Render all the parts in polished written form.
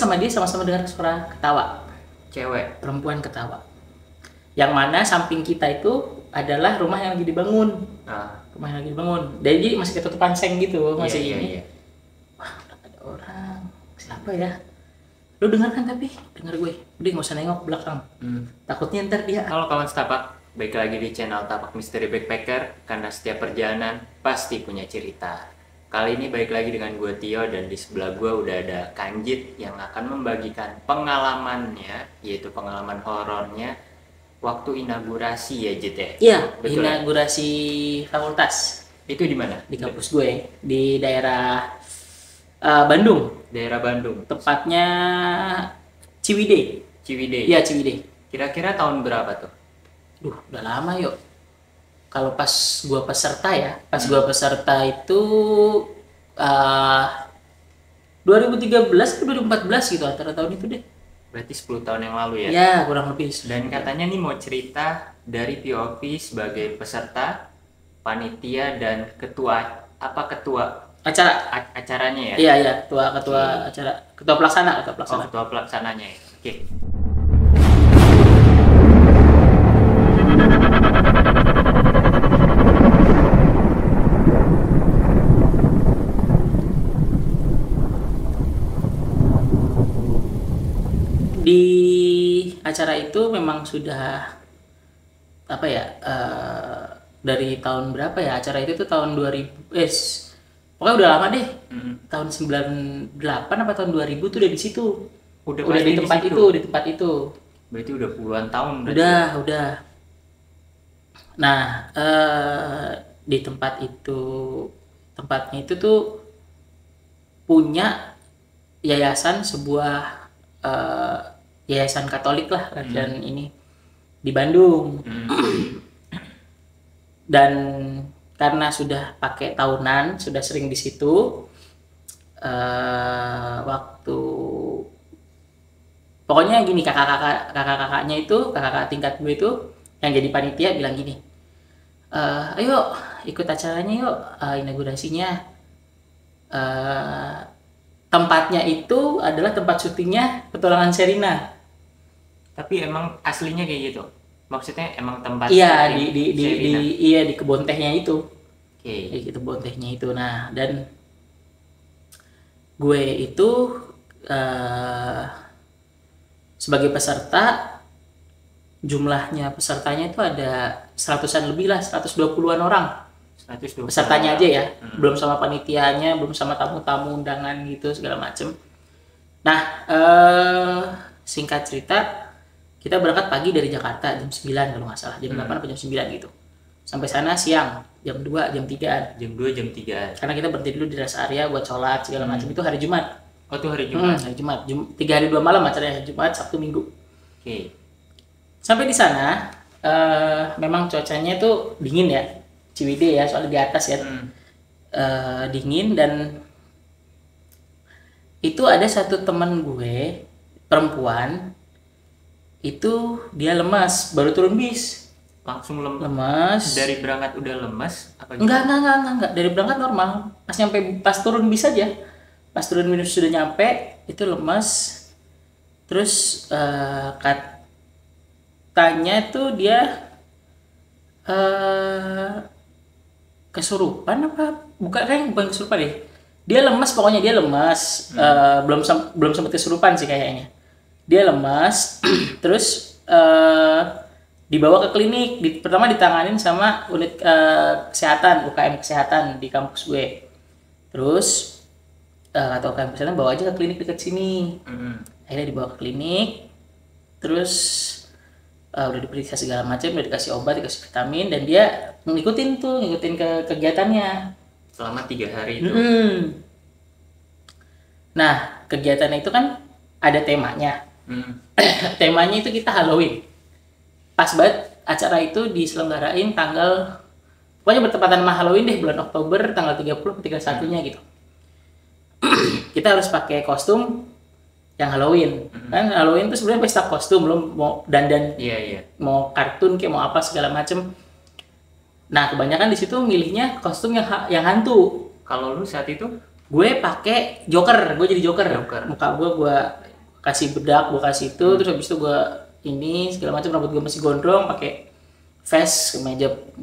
sama dia sama-sama dengar suara ketawa, Cewek. perempuan ketawa. Yang mana samping kita itu adalah rumah yang lagi dibangun. Rumah yang lagi dibangun. Jadi masih ketutupan seng gitu, masih ini. Iya. Wah, udah ada orang. Siapa ya? Lu dengar kan tapi? Dengar gue. Udah nggak usah nengok ke belakang. Takutnya ntar dia. Halo kawan setapak, baik lagi di channel Tapak Misteri Backpacker. Karena setiap perjalanan pasti punya cerita. Kali ini baik lagi dengan gue Tio, dan di sebelah gue udah ada Kanjit yang akan membagikan pengalamannya, yaitu pengalaman horornya waktu inaugurasi ya, Jit ya? Iya, Betul ya? inaugurasi fakultas Itu di mana? di kampus gue di daerah Bandung, Daerah Bandung. tepatnya Ciwidey. Ciwidey. Iya, Ciwidey. Kira-kira tahun berapa tuh? Udah lama yuk. Kalau pas gua peserta ya, gua peserta itu 2013 atau 2014 gitu, antara tahun itu deh. Berarti 10 tahun yang lalu ya? Ya, kurang lebih. Dan katanya nih mau cerita dari POV sebagai peserta, panitia, dan ketua acaranya ya? Iya, ketua acara, ketua pelaksana. Ketua pelaksananya ya. Oke. Di acara itu memang sudah dari tahun berapa ya, acara itu tuh tahun 2000, pokoknya udah lama deh. Tahun 98 apa tahun 2000 tuh udah di situ. Udah di tempat itu. Berarti udah puluhan tahun. Udah. Nah, di tempatnya itu tuh punya sebuah yayasan Katolik lah, dan ini di Bandung. Dan karena sudah pakai tahunan, sudah sering di situ, waktu pokoknya gini, kakak-kakaknya itu, kakak tingkat gue itu yang jadi panitia bilang gini, ayo ikut acaranya yuk, inaugurasinya. Tempatnya itu adalah tempat syutingnya Petualangan Sherina. Tapi emang aslinya kayak gitu? Maksudnya emang tempat? Iya, di kebun tehnya itu. Oke. Di kebun tehnya itu. Nah, dan gue itu sebagai peserta, jumlahnya pesertanya itu ada 100-an lebih lah, 120-an orang. 120 pesertanya aja ya, belum sama panitianya, belum sama tamu-tamu undangan gitu segala macem. Nah, singkat cerita, kita berangkat pagi dari Jakarta jam 9 kalau nggak salah, jam 8 atau jam 9 gitu. Sampai sana siang, jam 2, jam 3-an. Jam 2, jam 3-an. Karena kita berhenti dulu di rest area buat sholat segala macam. Itu hari Jumat. Oh, itu hari Jumat. Hari Jumat. 3 hari 2 malam acaranya, Jumat, Sabtu, Minggu. Oke. Sampai di sana, memang cuacanya tuh dingin ya. Ciwidey ya, soalnya di atas ya. Dingin, dan itu ada satu teman gue perempuan, itu dia lemas, baru turun bis. Langsung lemas. Dari berangkat udah lemas apa gitu? Enggak, dari berangkat normal. Pas turun bis aja. Pas turun bis sudah nyampe, itu lemas. Terus katanya tuh dia kesurupan apa? Bukan kesurupan deh. Dia lemas, pokoknya dia lemas. Belum sempat kesurupan sih kayaknya. Dia lemas. Terus dibawa ke klinik. Pertama ditanganin sama unit kesehatan, UKM kesehatan di kampus gue. Terus kata UKM kesehatan, bawa aja ke klinik dekat sini. Akhirnya dibawa ke klinik. Terus udah diperiksa segala macam, udah dikasih obat, dikasih vitamin, dan dia ngikutin ke kegiatannya selama 3 hari itu. Nah, kegiatannya itu kan ada temanya. Temanya itu kita Halloween. Pas banget acara itu diselenggarain pokoknya bertepatan sama Halloween deh, bulan Oktober tanggal 30 atau 31-nya gitu. Kita harus pakai kostum yang Halloween. Kan Halloween itu sebenarnya pesta kostum, belum mau dandan. Iya. Mau kartun kayak mau apa segala macem. Nah, kebanyakan di situ milihnya kostum yang hantu. Kalau lu saat itu? Gue pakai Joker, gue jadi Joker. Muka gue kasih bedak, gue kasih itu, terus habis itu gue ini segala macam, rambut gue masih gondrong, pakai vest,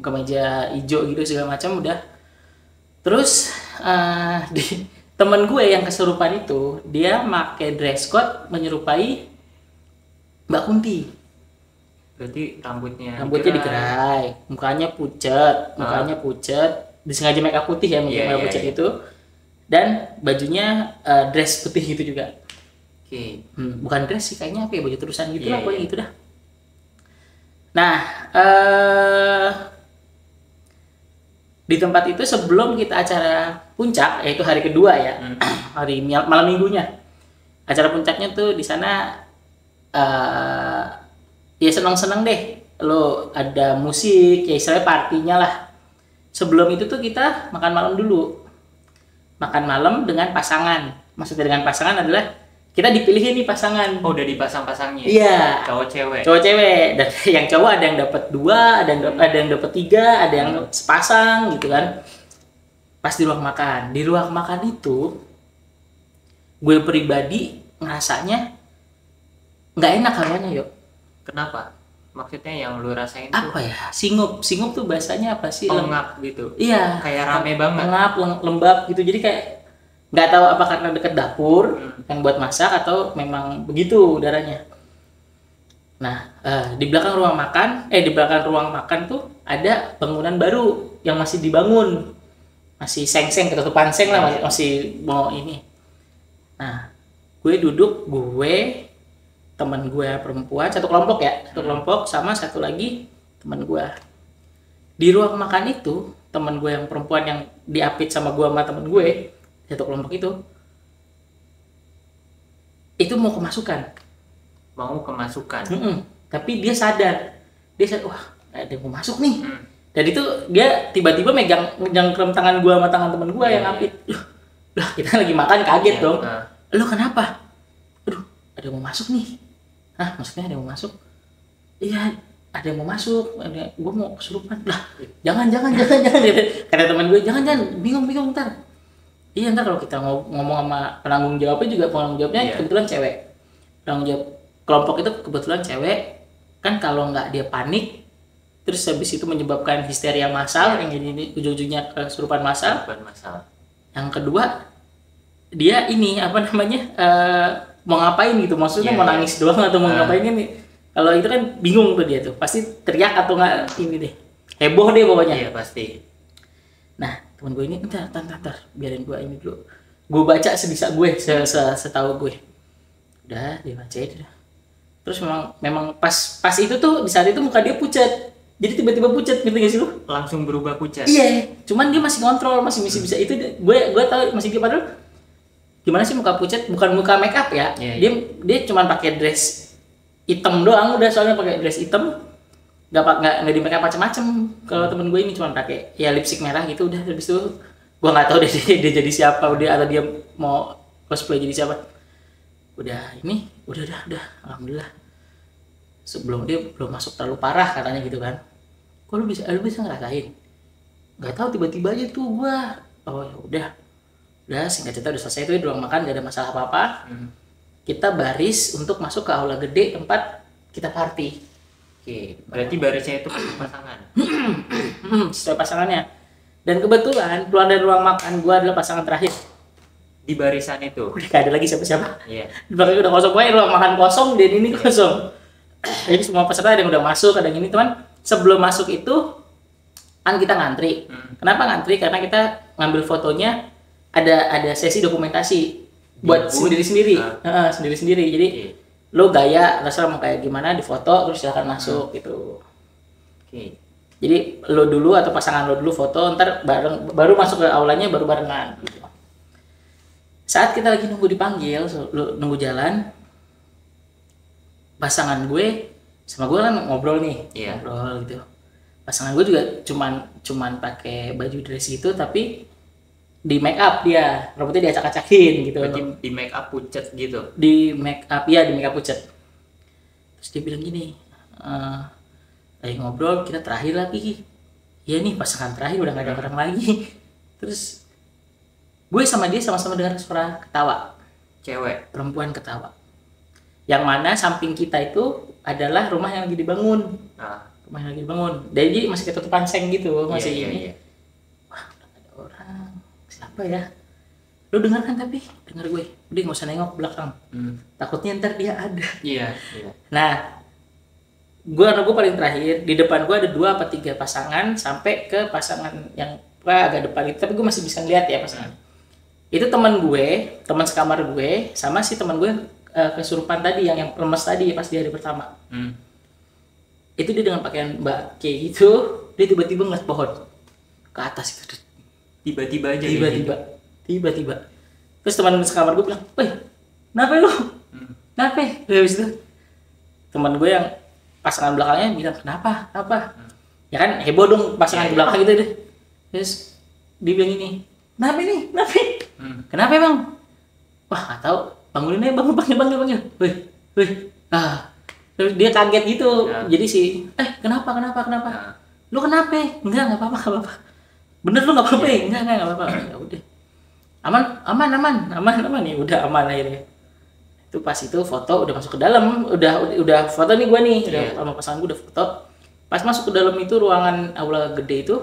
kemeja hijau gitu segala macam udah. Terus di temen gue yang kesurupan itu dia pakai dress code menyerupai Mbak Kunti. Berarti rambutnya digerai, mukanya pucet, disengaja make up putih ya, make up pucet itu, dan bajunya dress putih gitu juga. Bukan dress sih, kayaknya apa ya, baju terusan gitu lah, pokoknya gitu dah. Nah, di tempat itu sebelum kita acara puncak, yaitu hari kedua ya, hari malam minggunya, acara puncaknya tuh di sana ya seneng-seneng deh, lo ada musik, ya istilahnya partinya lah. Sebelum itu tuh kita makan malam dulu, makan malam dengan pasangan. Maksudnya dengan pasangan adalah kita dipilihin nih pasangan. Oh, udah dipasang-pasangnya? Iya. Cowok-cewek. Dan yang cowok ada yang dapat 2, ada yang dapat 3, ada yang sepasang gitu kan. Pas di ruang makan itu, gue pribadi ngerasanya nggak enak hawanya, yuk. Kenapa? Maksudnya yang lu rasain apa tuh? Ya? Singup tuh bahasanya apa sih? Pengap gitu. Iya. Kayak rame banget. Pengap, lembab gitu. Jadi kayak nggak tahu apa karena deket dapur yang buat masak atau memang begitu udaranya. Nah, di belakang ruang makan tuh ada bangunan baru yang masih dibangun, masih seng-seng, ketutupan seng lah, masih mau ini. Nah, teman gue perempuan, satu kelompok sama satu lagi teman gue. Di ruang makan itu, teman gue yang perempuan yang diapit sama gue sama teman gue, satu kelompok itu mau kemasukan. Tapi dia sadar, wah ada yang mau masuk nih. Dan itu dia tiba-tiba megang rem tangan gue sama tangan teman gue yang apit. Lah kita lagi makan, kaget dong. Lu kenapa? Aduh, ada yang mau masuk nih. Hah, maksudnya ada yang mau masuk? Iya, ada yang mau masuk. Gue mau kesurupan. Lah, jangan. Kata teman gue, jangan, bingung ntar. Iya, ntar kalau kita ngomong sama penanggung jawabnya kebetulan cewek. Penanggung jawab kelompok itu kebetulan cewek. Kan kalau nggak dia panik, terus habis itu menyebabkan histeria massal, yang jadi ujung-ujungnya kesurupan massal. Yang kedua, dia ini mau ngapain gitu, maksudnya mau nangis doang atau mau ngapain nih. Kalau itu kan bingung tuh dia tuh, pasti teriak atau nggak ini deh, heboh deh pokoknya. Iya pasti. Nah teman gue ini, entar, biarin gue ini dulu, gue baca sebisa gue, setahu gue. Udah dia bacain udah. Terus memang pas itu tuh di saat itu muka dia pucat, jadi tiba-tiba pucat, ngerti gak sih lu? Langsung berubah pucat. Iya, cuman dia masih kontrol, masih bisa itu. Gue tahu masih dia, padahal gimana sih muka pucat, bukan muka make up ya. Dia cuma pakai dress hitam doang, udah, soalnya pakai dress hitam, nggak di make up macam-macam. Kalau temen gue ini cuma pakai ya lipstick merah gitu, udah. Habis itu gue nggak tahu dia jadi siapa, atau dia mau cosplay jadi siapa. Udah alhamdulillah. Sebelum dia belum masuk terlalu parah katanya gitu kan. Kok lu bisa ngerasain? Nggak tahu, tiba-tiba aja tuh gua. Oh ya udah singkat cerita udah selesai tuh di ruang makan, gak ada masalah apa-apa. Kita baris untuk masuk ke aula gede tempat kita party. Oke, berarti barisnya itu pasangan. Sesuai pasangannya. Dan kebetulan keluar dari ruang makan gua adalah pasangan terakhir. Di barisan itu. Udah gak ada lagi siapa-siapa. Iya. Di belakang udah kosong, pokoknya ruang makan kosong dan ini kosong. Jadi semua peserta ada yang udah masuk, ada yang ini, teman. Sebelum masuk itu kan kita ngantri. Kenapa ngantri? Karena kita ngambil fotonya ada sesi dokumentasi buat sendiri-sendiri. Sendiri-sendiri. Jadi lo gaya terserah mau kayak gimana, di foto terus silakan masuk gitu. Oke. Jadi lo dulu atau pasangan lo dulu foto, ntar baru masuk ke aulanya, baru barengan gitu. Saat kita lagi nunggu dipanggil, nunggu jalan, pasangan gue sama gue kan ngobrol nih, ngobrol gitu. Pasangan gue juga cuman pakai baju dress gitu, tapi di make up dia, rambutnya diacak-acakin gitu. Di make up pucat gitu. Di make up pucat. Terus dia bilang gini, lagi ngobrol, kita terakhir lagi. Iya nih pasangan terakhir, udah gak ada orang lagi. Terus gue sama dia sama-sama dengar suara ketawa. Cewek. Perempuan ketawa. Yang mana samping kita itu adalah rumah yang lagi dibangun. Ah, Rumah yang lagi dibangun. Jadi masih ketutupan seng gitu, masih iya, ini. iya. Wah, ada orang. Siapa ya? Lu dengar kan tapi? Dengar gue. Udah nggak usah nengok ke belakang. Takutnya ntar dia ada. Iya, iya. Nah, gue paling terakhir. Di depan gue ada 2 apa 3 pasangan sampai ke pasangan yang agak depan itu. Tapi gue masih bisa lihat ya pasangan. Itu teman gue, teman sekamar gue, sama si teman gue kesurupan tadi yang lemes tadi pas di hari pertama. Itu dia dengan pakaian mbak kayak gitu, dia tiba-tiba ngeliat pohon ke atas gitu. Tiba-tiba aja kayak gitu. Tiba-tiba. Terus teman sekamar gue bilang, "Woi, kenapa lu? Kenapa?" Habis itu teman gue yang pasangan belakangnya bilang, "Kenapa? Apa?" Ya kan heboh dong pasangan di belakang gitu deh. Terus dia bilang ini, "Kenapa ini? Kenapa? Kenapa Bang?" Wah, nggak tahu. Bangunin aja, panggil. Woi. Terus dia kaget gitu. Ya. Jadi kenapa? Nah, Lu kenapa? Enggak apa-apa. Bener lu nggak apa-apa? Enggak apa-apa. Ya udah. Aman. Ya udah aman akhirnya. Itu pas itu foto udah masuk ke dalam, udah foto nih gua nih, udah sama pasangan gua udah foto. Pas masuk ke dalam itu ruangan aula gede itu,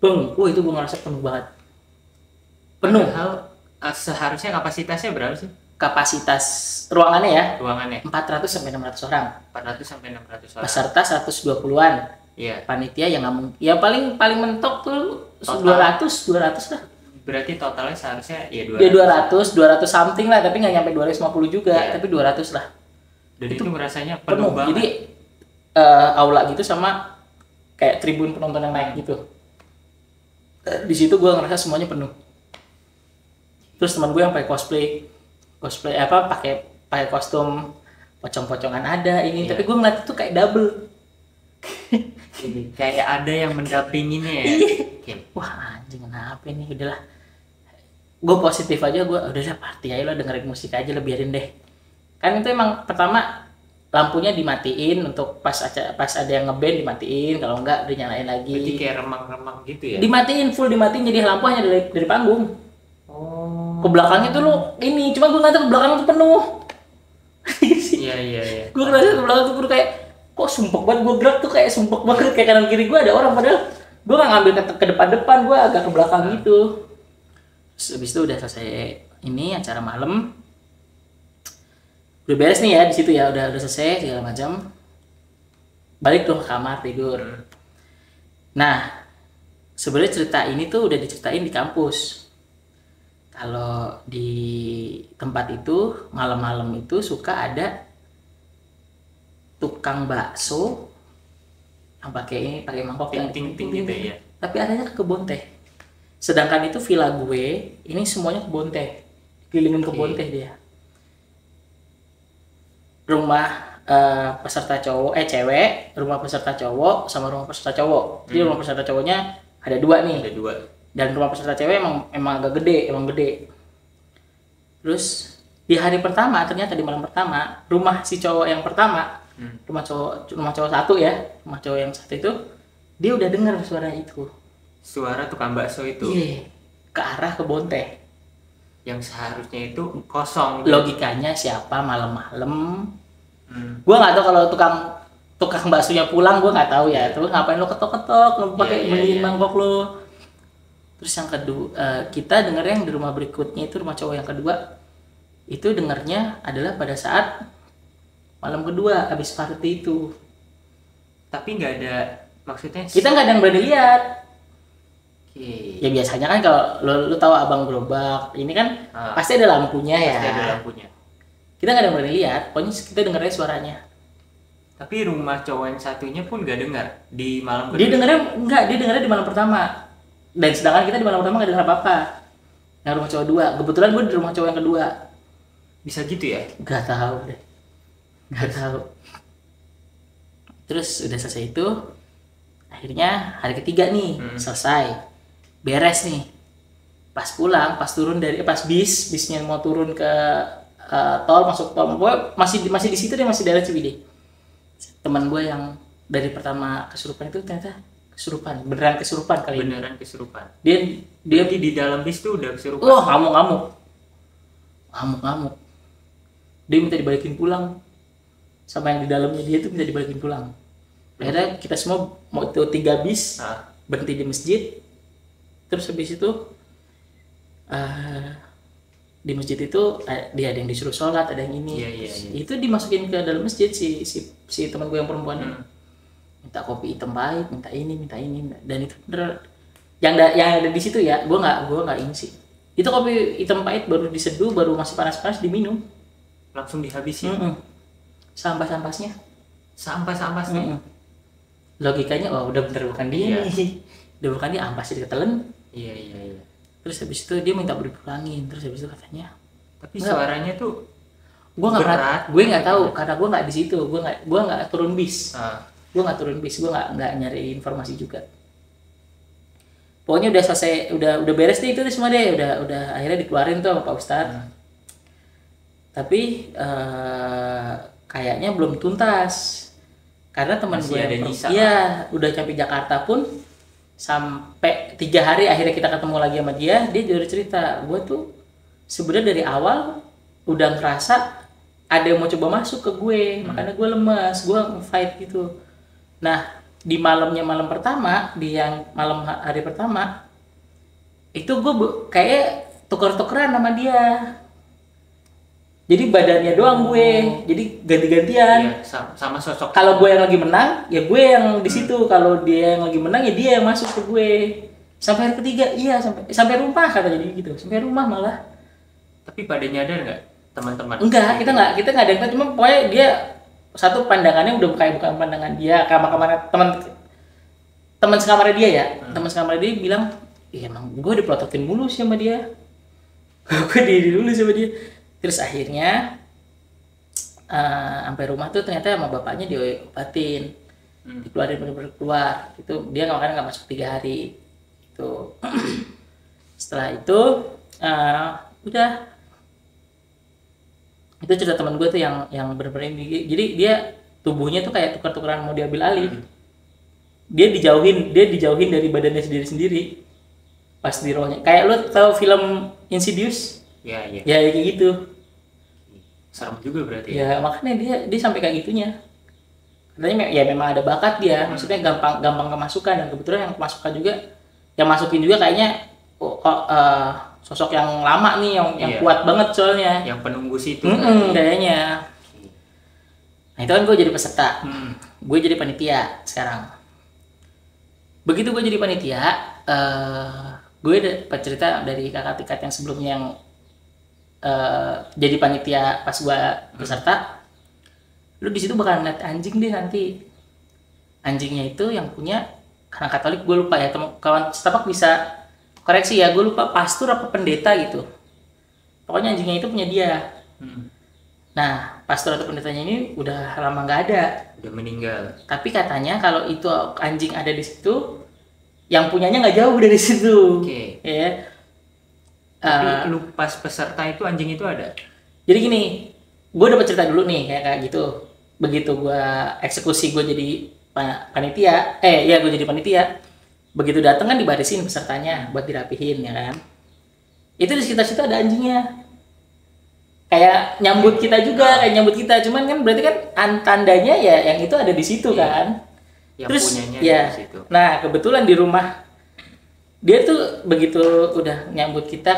itu gua ngerasa penuh banget. Penuh. padahal, seharusnya kapasitasnya berapa sih? Kapasitas ruangannya ya Ruangannya 400 sampai 600 orang. 400 sampai 600 orang. Peserta 120-an. Iya. Panitia yang nggak ya paling mentok tuh Total. 200 lah. Berarti totalnya seharusnya ya Dia 200 something lah, tapi nggak nyampe 250 juga, Iya. tapi 200 lah. Dan itu ngerasanya Penuh. penuh banget. Jadi aula gitu sama kayak tribun penonton yang naik gitu. Di situ gue ngerasa semuanya penuh. Terus teman gue yang pakai cosplay pakai kostum pocong-pocongan ada ini, Iya. tapi gue ngeliat itu kayak double. Jadi, kayak ada yang mendampinginya ya. Oke. Wah anjing kenapa ini, udahlah. Gue positif aja, gue udahlah party aja lo, dengerin musik aja lo, biarin deh. Kan itu emang pertama lampunya dimatiin untuk pas ada yang ngeband dimatiin, kalau enggak dinyalain lagi. Berarti kayak remang-remang gitu ya. Full dimatiin, jadi lampu hanya dari panggung. Oh. Ke belakangnya tuh lo ini, cuma gue ngeliat ke belakang tuh penuh. Iya. Gue ngerasa ke belakang tuh penuh, kayak kok sumpek banget, gue gerak tuh kayak sumpek banget, kayak kanan kiri gue ada orang, padahal gue nggak ngambil ke depan, gue agak ke belakang gitu. Terus habis itu udah selesai ini acara malam, udah beres nih ya di situ ya, udah selesai segala macam, balik tuh ke kamar tidur. Nah sebenarnya cerita ini tuh udah diceritain di kampus. Kalau di tempat itu malam-malam itu suka ada tukang bakso yang pakai mangkok yang Ting gitu ya. tapi arahnya ke kebun teh. Sedangkan itu villa gue ini semuanya kebun teh, kelilingin kebun teh dia. Rumah peserta cewek, rumah peserta cowok sama rumah peserta cowok. Jadi rumah peserta cowoknya ada 2 nih. Ada 2. Dan rumah peserta cewek emang agak gede, Terus di hari pertama, ternyata di malam pertama, rumah si cowok yang pertama, rumah cowok satu ya, rumah cowok yang satu itu, dia udah dengar suara itu. Suara tukang bakso itu. Iya, ke arah kebun teh. Yang seharusnya itu kosong. Logikanya siapa malam-malam? Gua nggak tahu kalau tukang baksonya pulang, gua nggak tahu ya. Terus ngapain lo ketok-ketok, pakai beliin mangkok lo? Terus yang kedua, kita dengar yang di rumah berikutnya itu, rumah cowok yang kedua, itu dengarnya adalah pada saat malam kedua habis party itu. Tapi nggak ada, maksudnya Kita nggak ada yang berani lihat. Oke. Ya biasanya kan kalau lu tahu abang gerobak, ini kan pasti ada lampunya ya. Pasti ada lampunya. Kita nggak ada yang berani lihat, pokoknya kita dengarnya suaranya. Tapi rumah cowok yang satunya pun nggak dengar di malam kedua. Dia dengarnya di malam pertama. Dan sedangkan kita di malam pertama nggak dengar apa-apa. Yang rumah cowok 2, kebetulan gue di rumah cowok yang kedua. Bisa gitu ya? Nggak tahu. Terus udah selesai itu, akhirnya hari ketiga nih selesai, beres nih. Pas pulang, pas bisnya mau turun ke tol, masuk tol, gue masih di situ deh, masih daerah Ciwidey. Teman gue yang dari pertama kesurupan itu ternyata beneran kesurupan kali ini. Beneran kesurupan. Dia di dalam bis tuh udah kesurupan. ngamuk. dia minta dibalikin pulang sama yang di dalamnya, dia tuh minta dibalikin pulang. Akhirnya kita semua mau itu 3 bis berhenti di masjid. Terus habis itu di masjid itu dia ada yang disuruh sholat, ada yang ini. Itu dimasukin ke dalam masjid si teman gue yang perempuan ini. Minta kopi hitam pahit, minta ini. Dan itu bener yang ada di situ ya, gue nggak ini sih. Itu kopi hitam pahit baru diseduh, baru masih panas-panas diminum. Langsung dihabisin. Sampah-sampahnya. Logikanya udah bener bukan dia nih. Udah bukan dia, ampasnya diketelan. Iya. Terus habis itu dia minta dipulangin. Terus habis itu katanya, tapi suaranya tuh gue nggak tahu karena gue nggak di situ. Gue nggak turun bis. Gue nggak nyari informasi juga. Pokoknya udah selesai, udah beres deh itu semua deh, udah akhirnya dikeluarin tuh sama Pak Ustadz. Tapi kayaknya belum tuntas karena teman gue yang udah sampai Jakarta pun sampai 3 hari akhirnya kita ketemu lagi sama dia udah cerita, gue tuh sebenarnya dari awal udah ngerasa ada yang mau coba masuk ke gue, makanya gue lemas, gue nge-fight gitu. Nah di malam pertama, di yang malam hari pertama itu gue kayak tuker-tukeran sama dia. Jadi badannya doang gue, jadi ganti-gantian. Iya, sama sosok. Kalau gue yang lagi menang, ya gue yang di situ. Kalau dia yang lagi menang, ya dia yang masuk ke gue. Sampai hari ketiga, iya sampai rumah katanya gitu. Sampai rumah malah. Tapi pada nyadar nggak teman-teman? Enggak, kita nggak ada. Cuma pokoknya dia satu pandangannya udah kayak bukan pandangan dia. Kamar teman sekamarnya dia ya. Teman sekamarnya dia bilang, iya emang gue dipelototin mulu sih sama dia. Gue dulu sama dia. Terus akhirnya sampai rumah tuh ternyata sama bapaknya diobatin, dikeluarin bener-bener keluar. Itu dia nggak masuk 3 hari. Itu setelah itu udah itu cerita teman gue tuh yang bener-bener ini. Jadi dia tubuhnya tuh kayak tukar-tukaran mau diambil alih. Dia dijauhin dari badannya sendiri pas di rohnya. Kayak lo tahu film Insidious? Ya kayak gitu. Serem juga berarti ya. Makanya dia sampai kayak gitunya. Katanya ya memang ada bakat dia, maksudnya gampang kemasukan, dan kebetulan yang kemasukan juga, yang masukin juga kayaknya sosok yang lama nih, yang kuat banget soalnya. Yang penunggu situ. Kayaknya. Nah itu kan gue jadi peserta, gue jadi panitia sekarang. Begitu gue jadi panitia, gue dapat cerita dari kakak tingkat yang sebelumnya yang jadi panitia pas gua peserta, lu di situ bakal ngeliat anjing deh nanti. Anjingnya itu yang punya karena Katolik, gue lupa ya, kawan setapak bisa koreksi ya, gue lupa pastor apa pendeta gitu. Pokoknya anjingnya itu punya dia. Nah pastor atau pendetanya ini udah lama nggak ada, udah meninggal. Tapi katanya kalau itu anjing ada di situ, yang punyanya nggak jauh dari situ. Ya. Tapi lu pas peserta itu anjing itu ada? Jadi gini, gue dapat cerita dulu nih kayak gitu. Begitu gue eksekusi, gue jadi panitia. Gue jadi panitia. Begitu datang kan dibarisin pesertanya buat dirapihin ya kan. Itu di sekitar situ ada anjingnya. Kayak nyambut kita juga, Cuman kan berarti kan tandanya ya yang itu ada di situ kan. Yang terus punyanya ya. Di situ. Nah kebetulan di rumah dia tuh begitu udah nyambut kita,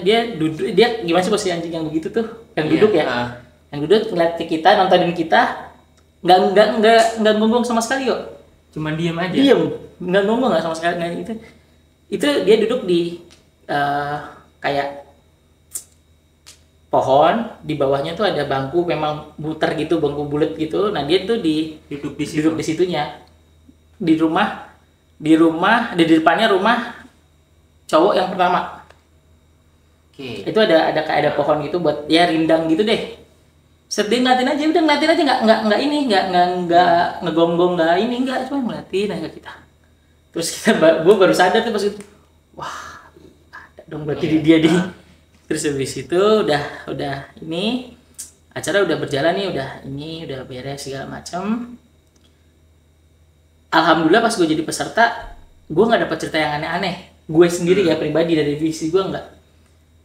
dia duduk, dia gimana sih posisi anjing yang begitu tuh, yang duduk ya, yang duduk ngeliat ke kita, nontonin kita, nggak gonggong sama sekali kok, cuman diem aja, nggak gonggong nggak sama sekali, nggak itu dia duduk di kayak pohon, di bawahnya tuh ada bangku memang muter gitu, bangku bulat gitu, nah dia tuh duduk di situnya, di depannya rumah cowok yang pertama. Itu ada pohon gitu buat ya rindang gitu deh. Dia ngeliatin aja, nggak ngegonggong, cuma ngeliatin aja kita. Terus gue baru sadar tuh pas itu, wah ada dong berarti dia di. Terus habis itu udah ini acara udah berjalan nih, udah beres segala macam. Alhamdulillah pas gue jadi peserta, gue nggak dapat cerita yang aneh-aneh. Gue sendiri ya pribadi dari divisi gue nggak.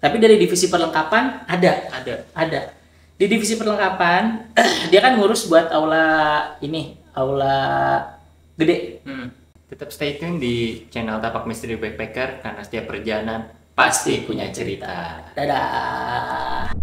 Tapi dari divisi perlengkapan ada. Di divisi perlengkapan dia kan ngurus buat aula gede. Tetap stay tune di channel Tapak Misteri Backpacker karena setiap perjalanan pasti punya cerita. Dadah.